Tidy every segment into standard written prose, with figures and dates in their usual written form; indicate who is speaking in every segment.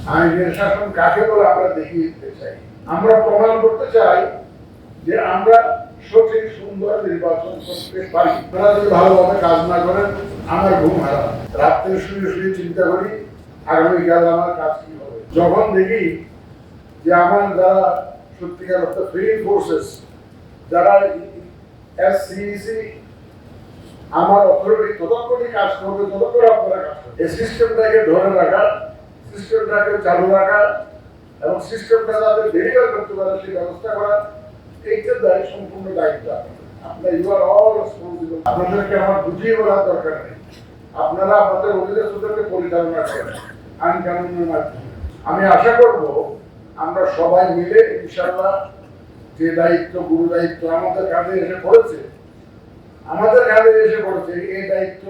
Speaker 1: আইনের শাসন কাকে বলে আমরা দেখিয়ে দিতে চাই। আমরা প্রমাণ করতে চাই যে আমরা সঠিক সুন্দর নির্বাচন করতে পারি। আপনারা যদি ভালোভাবে কাজ না করেন আমার ঘুম হারাম। রাত্রে শুয়ে শুয়ে চিন্তা করি আগামীকাল আমার কাজ কি হবে। যখন দেখি যে আমার যারা সত্যিকার অর্থে ফ্রি ফোর্সেস, যারা এসসিসি আমার অথরিটি ততক্ষণই কাজ করবে ততক্ষণ আপনারা কাজ করবে। এই সিস্টেমটাকে ধরে রাখা, সিস্টেমটাকে চালু রাখা এবং সিস্টেমটা যাতে ডেলিভার করতে পারে সেই ব্যবস্থা করা, এইটার দায় সম্পূর্ণ দায়িত্ব আপনার। You are all responsible. আপনাদেরকে আমার বুঝিয়ে বলার দরকার নেই। আপনারা আপনাদের অধিকারকে পরিচালনা করেন আইন কানুনের মাধ্যমে। আমি আশা করব আমরা সবাই মিলে ইনশাআল্লাহ যে দায়িত্ব, গুরু দায়িত্ব আমাদের কাঁধে এসে পড়েছে, এই দায়িত্ব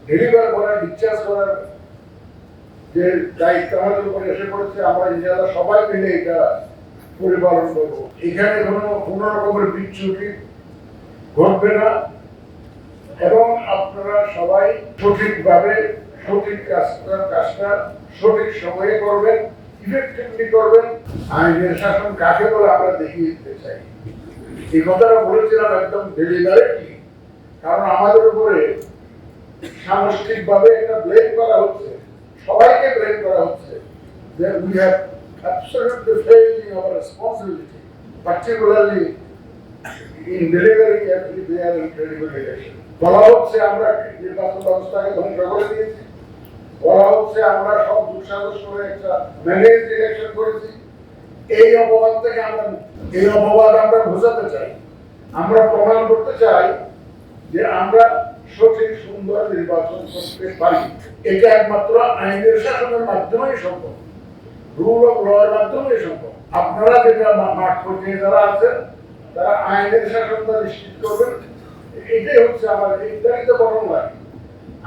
Speaker 1: ডেলিভার করার, ডিসচার্জ করার যে দায়িত্ব আমাদের উপরে এসে পড়েছে, আমরা ইনশাআল্লাহ সবাই মিলে এটা পরিপালন করব। এখানে কোনো রকমের বিচ্যুতি ঘটবে না এবং আপনারা সবাই সঠিকভাবে সঠিক কাজটা সঠিক সময়ে করবেন, ইফেক্টিভলি করবেন। আইনের শাসন কাকে বলে আমরা দেখিয়ে দিতে চাই। এই কথাটা বলেছিলাম একদম ডেলিভারেটলি, কারণ আমাদের উপরে সামষ্টিকভাবে এটা ব্লেম করা হচ্ছে, সবাইকে ব্লেম করা হচ্ছে যে we have absolutely failed in our responsibility, particularly in delivering every fair and credible election. বলা হচ্ছে আমরা নির্বাচন ব্যবস্থাকে ধ্বংস করে দিয়েছি, বলা হচ্ছে আমরা সব দুঃসাহস করে একটা ম্যানেজ ইলেকশন করেছি। এই অপবাদ থেকে এই অপবাদ আমরা বোঝাতে চাই। আমরা প্রমাণ করতে চাই যে আমরা সঠিক সুন্দর নির্বাচন করতে পারি। এটা একমাত্র আইনের শাসনের মাধ্যমেই সম্ভব, রুল অফ ল এর মাধ্যমেই সম্ভব। আপনারা যেটা মাঠ পর্যায়ে যারা আছেন তারা আইনের শাসনটা নিশ্চিত করবেন। এটাই হচ্ছে আমার এইটাই তো বড় নয়।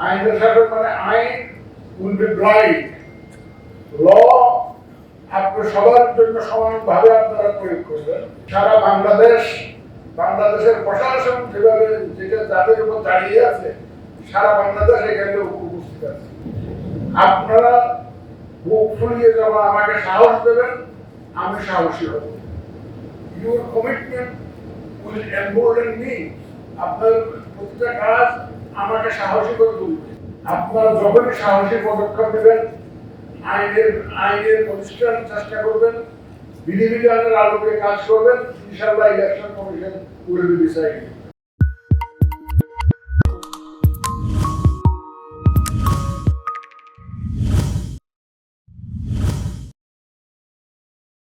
Speaker 1: আইনের শাসন মানে আইন উইল বি ব্লাইন্ড, ল আপনার সবার জন্য সমানভাবে আপনারা প্রয়োগ করবেন। সারা বাংলাদেশের প্রশাসন যেভাবে যেটা যাদের উপর দাঁড়িয়ে আছে, সারা বাংলাদেশ এখানে উপস্থিত আছে। আপনারা বুক ফুলিয়ে যখন আমাকে সাহস দেবেন, আমি সাহসী হব। Your commitment will embolden me. আপনার প্রতিটা কাজ আমাকে সাহসী করে তুলবে। আপনারা যখনই সাহসী পদক্ষেপ নেবেন, আইনের প্রতিষ্ঠার চেষ্টা করবেন, বিধিবিধানের আলোকে কাজ করবেন, ইনশাআল্লাহ election commission will be decided.